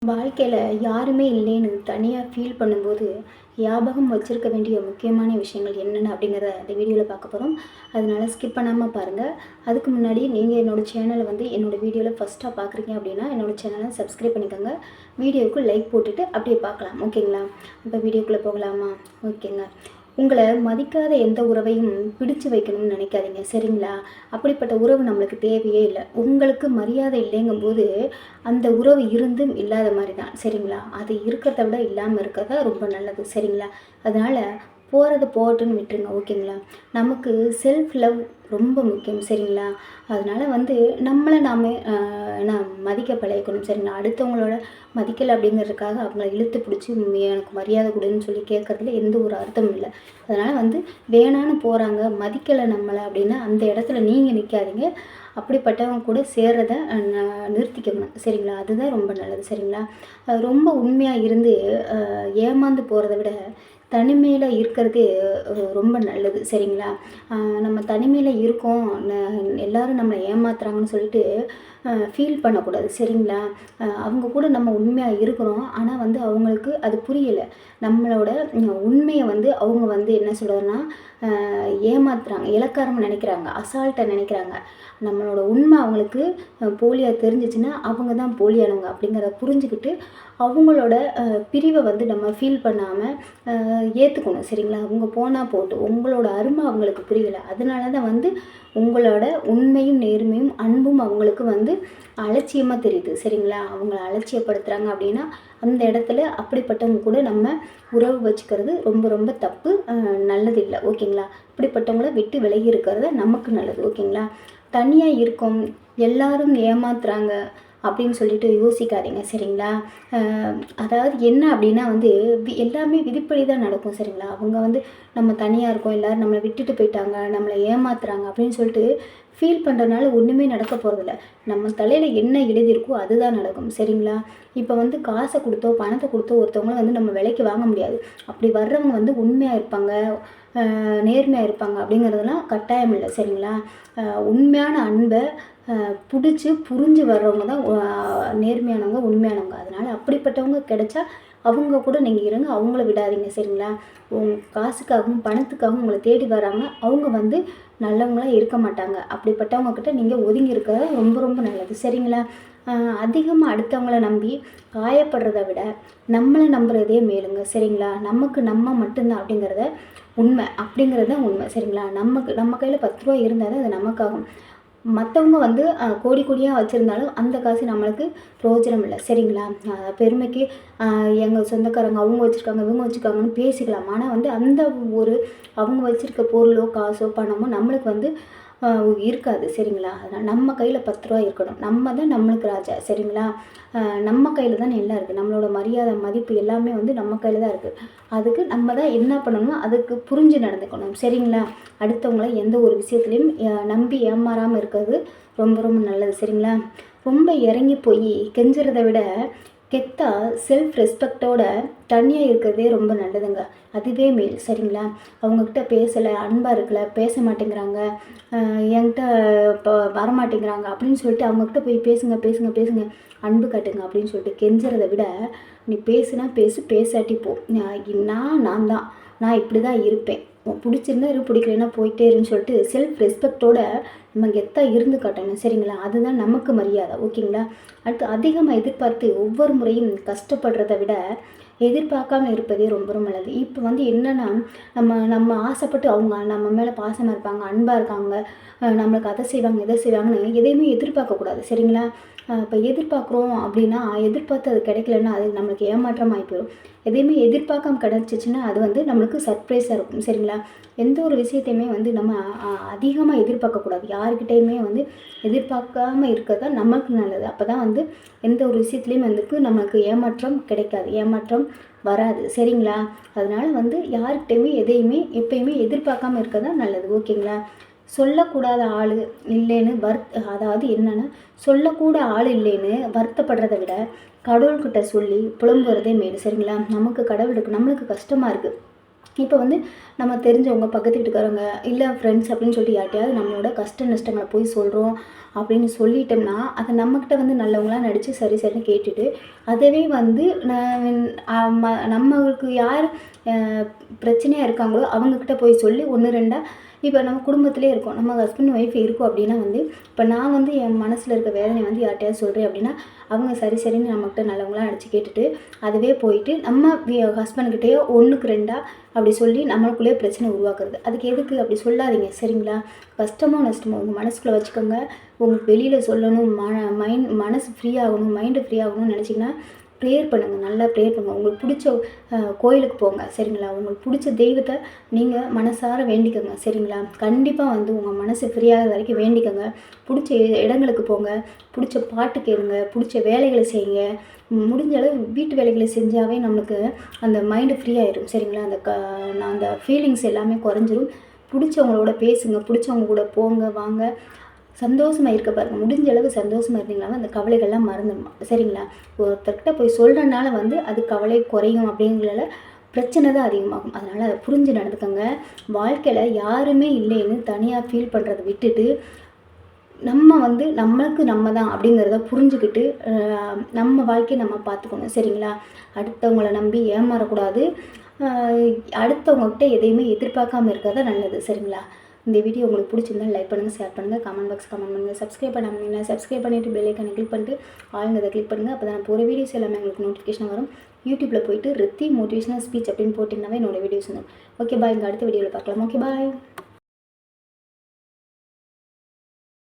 வாழ்க்கையில் யாருமே இல்லைன்னு தனியாக ஃபீல் பண்ணும்போது ஞாபகம் வச்சுருக்க வேண்டிய முக்கியமான விஷயங்கள் என்னென்ன அப்படிங்கிறத இந்த வீடியோவில் பார்க்க போகிறோம். அதனால் ஸ்கிப் பண்ணாமல் பாருங்கள். அதுக்கு முன்னாடி நீங்கள் என்னோடய சேனலை என்னோடய வீடியோவில் ஃபஸ்ட்டாக பார்க்குறீங்க அப்படின்னா என்னோடய சேனலை சப்ஸ்கிரைப் பண்ணிக்கோங்க. வீடியோவுக்கு லைக் போட்டுட்டு அப்படியே பார்க்கலாம். ஓகேங்களா? இப்போ வீடியோக்குள்ளே போகலாமா? ஓகேங்க. உங்களை மதிக்காத எந்த உறவையும் பிடிச்சு வைக்கணும்னு நினைக்காதீங்க, சரிங்களா? அப்படிப்பட்ட உறவு நம்மளுக்கு தேவையே இல்லை. உங்களுக்கு மரியாதை இல்லைங்கும்போது அந்த உறவு இருந்தும் இல்லாத மாதிரி தான், சரிங்களா? அது இருக்கிறத விட இல்லாமல் இருக்கிறதா ரொம்ப நல்லது, சரிங்களா? அதனால் போகிறது போகட்டுன்னு விட்டுருங்க, ஓகேங்களா? நமக்கு செல்ஃப் லவ் ரொம்ப முக்கியம், சரிங்களா? அதனால் நம்மளை நாம் என்ன மதிக்க பழகிக்கணும், சரிங்களா? அடுத்தவங்களோட மதிக்கலை அப்படிங்கிறதுக்காக அவங்கள இழுத்து பிடிச்சி எனக்கு மரியாதை கொடுன்னு சொல்லி கேட்குறதுல எந்த ஒரு அர்த்தமும் இல்லை. அதனால் வேணான்னு போகிறாங்க, மதிக்கலை நம்மளை அப்படின்னா அந்த இடத்துல நீங்கள் நிற்காதீங்க. அப்படிப்பட்டவங்க கூட சேர்றதை நிறுத்திக்கணும், சரிங்களா? அதுதான் ரொம்ப நல்லது, சரிங்களா? ரொம்ப உண்மையாக இருந்து ஏமாந்து போகிறத விட தனிமையில் இருக்கிறது ரொம்ப நல்லது, சரிங்களா? நம்ம தனிமையில் இருக்கோம், எல்லோரும் நம்மளை ஏமாத்துறாங்கன்னு சொல்லிட்டு ஃபீல் பண்ணக்கூடாது, சரிங்களா? அவங்க கூட நம்ம உண்மையாக இருக்கிறோம், ஆனால் அவங்களுக்கு அது புரியலை. நம்மளோட உண்மையை அவங்க என்ன சொல்கிறதுனா ஏமாத்துறாங்க, இலக்காரமாக நினைக்கிறாங்க, அசால்ட்டை நினைக்கிறாங்க. நம்மளோட உண்மை அவங்களுக்கு போலியாக தெரிஞ்சிச்சுன்னா அவங்க தான் போலியானவங்க அப்படிங்கிறத புரிஞ்சுக்கிட்டு அவங்களோட பிரிவை நம்ம ஃபீல் பண்ணாமல் ஏற்றுக்கணும், சரிங்களா? அவங்க போனால் போட்டு உங்களோட அருமை அவங்களுக்கு புரியலை. அதனால தான் உங்களோட உண்மையும் நேர்மையும் அன்பும் அவங்களுக்கு அலட்சியமாக தெரியுது, சரிங்களா? அவங்கள அலட்சியப்படுத்துகிறாங்க அப்படின்னா அந்த இடத்துல அப்படிப்பட்டவங்க கூட நம்ம உறவு வச்சுக்கிறது ரொம்ப ரொம்ப தப்பு, நல்லது இல்லை, ஓகேங்களா? இப்படிப்பட்டவங்கள விட்டு விலகி இருக்கிறது நமக்கு நல்லது, ஓகேங்களா? தனியாக இருக்கோம், எல்லாரும் ஏமாத்துறாங்க அப்படின்னு சொல்லிட்டு யோசிக்காதீங்க, சரிங்களா? அதாவது என்ன அப்படின்னா எல்லாமே விதிப்படி தான் நடக்கும், சரிங்களா? அவங்க நம்ம தனியாக இருக்கோம், எல்லோரும் நம்மளை விட்டுட்டு போயிட்டாங்க, நம்மளை ஏமாத்துறாங்க அப்படின்னு சொல்லிட்டு ஃபீல் பண்ணுறதுனால ஒன்றுமே நடக்க போகிறதில்ல. நம்ம தலையில் என்ன எழுதியிருக்கோ அதுதான் நடக்கும், சரிங்களா? இப்போ காசை கொடுத்தோ பணத்தை கொடுத்தோ ஒருத்தவங்கள நம்ம விலைக்கு வாங்க முடியாது. அப்படி வர்றவங்க உண்மையாக இருப்பாங்க, நேர்மையாக இருப்பாங்க அப்படிங்கிறதுலாம் கட்டாயம் இல்லை, சரிங்களா? உண்மையான அன்பை பிடிச்சி புரிஞ்சு வர்றவங்க தான் நேர்மையானவங்க, உண்மையானவங்க. அதனால் அப்படிப்பட்டவங்க கிடைச்சா அவங்க கூட நீங்கள் இருங்க, அவங்கள விடாதீங்க, சரிங்களா? காசுக்காகவும் பணத்துக்காகவும் உங்களை தேடி வராங்க, அவங்க நல்லவங்களாக இருக்க மாட்டாங்க. அப்படிப்பட்டவங்கக்கிட்ட நீங்கள் ஒதுங்கி இருக்கிறது ரொம்ப ரொம்ப நல்லது, சரிங்களா? அதிகமாக அடுத்தவங்கள நம்பி காயப்படுறத விட நம்மளை நம்புறதே மேலுங்க, சரிங்களா? நமக்கு நம்ம மட்டும்தான் அப்படிங்கிறத உண்மை, அப்படிங்கிறது தான் உண்மை, சரிங்களா? நம்ம கையில் 10 ரூபா இருந்தால் தான் அது நமக்காகும். மற்றவங்க கோடி கோடியாக வச்சுருந்தாலும் அந்த காசு நம்மளுக்கு பிரயோஜனம் இல்லை, சரிங்களா? பெருமைக்கு எங்கள் சொந்தக்காரங்க அவங்க வச்சுருக்காங்க இவங்க வச்சுருக்காங்கன்னு பேசிக்கலாம். ஆனால் அந்த ஒரு அவங்க வச்சுருக்க பொருளோ காசோ பணமோ நம்மளுக்கு இருக்காது, சரிங்களா? அதனால் நம்ம கையில் 10 ரூபா இருக்கணும், நம்ம தான் நம்மளுக்கு ராஜா, சரிங்களா? நம்ம கையில் தான் எல்லாம் இருக்குது. நம்மளோட மரியாதை மதிப்பு எல்லாமே நம்ம கையில் தான் இருக்குது. அதுக்கு நம்ம தான் என்ன பண்ணணுமோ அதுக்கு புரிஞ்சு நடந்துக்கணும், சரிங்களா? அடுத்தவங்கள எந்த ஒரு விஷயத்துலையும் நம்பி ஏமாறாமல் இருக்கிறது ரொம்ப ரொம்ப நல்லது, சரிங்களா? ரொம்ப இறங்கி போய் கெஞ்சுறதை விட கெத்தா செல்ஃப் ரெஸ்பெக்டோட தனியாக இருக்கிறதே ரொம்ப நல்லதுங்க. அதுவே மேல், சரிங்களா? அவங்கக்கிட்ட பேசலை, அன்பாக இருக்கலை, பேச மாட்டேங்கிறாங்க, என்கிட்ட இப்போ வரமாட்டேங்கிறாங்க அப்படின்னு சொல்லிட்டு அவங்கக்கிட்ட போய் பேசுங்க பேசுங்க பேசுங்க, அன்பு காட்டுங்க அப்படின்னு சொல்லிட்டு கெஞ்சுறதை விட நீ பேசுனா பேசு, பேசாட்டி போ, நான் தான், நான் இப்படி தான் இருப்பேன், பிடிச்சிருந்தா இரு, பிடிக்கலன்னா போயிட்டே இருன்னு சொல்லிட்டு செல்ஃப் ரெஸ்பெக்டோட நம்ம கெத்தாக இருந்து காட்டணும், சரிங்களா? அதுதான் நமக்கு மரியாதை, ஓகேங்களா? அடுத்து அதிகமாக எதிர்பார்த்து ஒவ்வொரு முறையும் கஷ்டப்படுறத விட எதிர்பார்க்காம இருப்பதே ரொம்ப ரொம்ப நல்லது. இப்போ என்னென்னா நம்ம ஆசைப்பட்டு அவங்க நம்ம மேலே பாசமாக இருப்பாங்க, அன்பாக இருக்காங்க, நம்மளுக்கு அதை செய்வாங்க இதை செய்வாங்கன்னு எதையுமே எதிர்பார்க்கக்கூடாது, சரிங்களா? இப்போ எதிர்பார்க்குறோம் அப்படின்னா எதிர்பார்த்து அது கிடைக்கலன்னா அது நம்மளுக்கு ஏமாற்றம் ஆகி போயிடும். எதையுமே எதிர்பார்க்காம கிடச்சிச்சின்னா அது நம்மளுக்கு சர்ப்ரைஸாக இருக்கும், சரிங்களா? எந்த ஒரு விஷயத்தையுமே நம்ம அதிகமாக எதிர்பார்க்கக்கூடாது. யாருக்கிட்டையுமே எதிர்பார்க்காமல் இருக்கிறது தான் நமக்கு நல்லது. அப்போ தான் எந்த ஒரு விஷயத்துலேயும் நமக்கு ஏமாற்றம் கிடைக்காது, ஏமாற்றம் வராது, சரிங்களா? அதனால் யாருக்கிட்டையுமே எதையுமே எப்பயுமே எதிர்பார்க்காம இருக்கிறது தான் நல்லது, ஓகேங்களா? சொல்லக்கூடாத ஆள் இல்லைன்னு அதாவது என்னென்னா சொல்லக்கூட ஆள் இல்லைன்னு வருத்தப்படுறத விட கடவுள்கிட்ட சொல்லி புலம்புறதே மேல், சரிங்களா? நமக்கு கடவுள் இருக்கு, நம்மளுக்கு கஷ்டமாக இருக்குது, இப்போ வந்து நம்ம தெரிஞ்சவங்க, பக்கத்து வீட்டுக்காரவங்க, இல்லை ஃப்ரெண்ட்ஸ் அப்படின்னு சொல்லிட்டு யார்கிட்டயாவது நம்மளோட கஷ்ட நஷ்டங்கள போய் சொல்கிறோம் அப்படின்னு சொல்லிட்டோம்னா, அதை நம்மக்கிட்ட வந்து நல்லவங்களா நடித்து சரி சரின்னு கேட்டுட்டு, அதவே வந்து நம்மளுக்கு யார் பிரச்சனையா இருக்காங்களோ அவங்கக்கிட்ட போய் சொல்லி 1, 2 இப்போ நம்ம குடும்பத்திலே இருக்கோம். நம்ம ஹஸ்பண்ட், ஒய்ஃப் இருக்கோம் அப்படின்னா வந்து, இப்போ நான் வந்து என் மனசில் இருக்க வேதனைய வந்து யார்ட்டயாவது சொல்கிறேன் அப்படின்னா, அவங்க சரி சரின்னு நம்மக்கிட்ட நல்லவங்களா நடிச்சு கேட்டுட்டு, அதுவே போயிட்டு நம்ம ஹஸ்பண்ட்கிட்டயோ 1க்கு 2 அப்படி சொல்லி நம்மளுக்குள்ளேயே பிரச்சனை உருவாக்குறது. அதுக்கு எதுக்கு அப்படி சொல்லாதீங்க சரிங்களா? கஷ்டமோ நஷ்டமோ உங்கள் மனசுக்குள்ளே வச்சுக்கோங்க. உங்களுக்கு வெளியில் சொல்லணும், மனசு ஃப்ரீ ஆகணும், மைண்டு ஃப்ரீ ஆகணும்னு நினச்சிங்கன்னா ப்ரேயர் பண்ணுங்கள். நல்லா ப்ரேயர் பண்ணுங்கள். உங்களுக்கு பிடிச்ச கோயிலுக்கு போங்க சரிங்களா? உங்களுக்கு பிடிச்ச தெய்வத்தை நீங்கள் மனசார வேண்டிக்கோங்க சரிங்களா? கண்டிப்பாக வந்து உங்கள் மனசு ஃப்ரீயாகிற வரைக்கும் வேண்டிக்கோங்க. பிடிச்ச இடங்களுக்கு போங்க, பிடிச்ச பாட்டு கேளுங்க, பிடிச்ச வேலைகளை செய்யுங்க. முடிஞ்ச அளவு வீட்டு வேலைகளை செஞ்சாவே நம்மளுக்கு அந்த மைண்டு ஃப்ரீ ஆயிடும் சரிங்களா? அந்த ஃபீலிங்ஸ் எல்லாமே குறைஞ்சிரும். பிடிச்சவங்களோட பேசுங்க, பிடிச்சவங்க கூட போங்க, வாங்க. சந்தோஷமாக இருக்க பாருங்கள். முடிஞ்ச அளவு சந்தோஷமாக இருந்தீங்கன்னா அந்த கவலைகள்லாம் மறந்துடும் சரிங்களா? ஒருத்தர்கிட்ட போய் சொல்கிறனால வந்து அது கவலை குறையும் அப்படிங்கிறதுல பிரச்சனை தான் அதிகமாகும். அதனால் அதை புரிஞ்சு நடந்துக்கோங்க. வாழ்க்கையில் யாருமே இல்லைன்னு தனியாக ஃபீல் பண்ணுறதை விட்டுட்டு, நம்ம வந்து நம்மளுக்கு நம்ம தான் அப்படிங்கிறத புரிஞ்சுக்கிட்டு நம்ம வாழ்க்கையை நம்ம பார்த்துக்கணும் சரிங்களா? அடுத்தவங்கள நம்பி ஏமாறக்கூடாது. அடுத்தவங்ககிட்ட எதையுமே எதிர்பார்க்காம இருக்கிறது நல்லது சரிங்களா? இந்த வீடியோ உங்களுக்கு பிடிச்சிருந்தா லைக் பண்ணுங்கள், ஷேர் பண்ணுங்கள், கமெண்ட் பாக்ஸ் கமெண்ட் பண்ணுங்கள். சப்ஸ்கிரைப் பண்ணாமல் சப்ஸ்கிரைப் பண்ணிவிட்டு பெல் ஐக்கானை கிளிக் பண்ணிட்டு ஆளுங்கிறத கிளிக் பண்ணுங்கள். அப்போ தான் நான் போகிற வீடியோஸ் எல்லாமே உங்களுக்கு நோட்டிஃபிகேஷன் வரும். யூடியூப்பில் போயிட்டு ரித்தி மோட்டிவேஷனல் ஸ்பீச் அப்படின்னு போட்டிங்கனாவே என்னோடய வீடியோஸ் வரும். Okay bye. இங்கே அடுத்த வீடியோவில் பார்க்கலாம். Okay bye.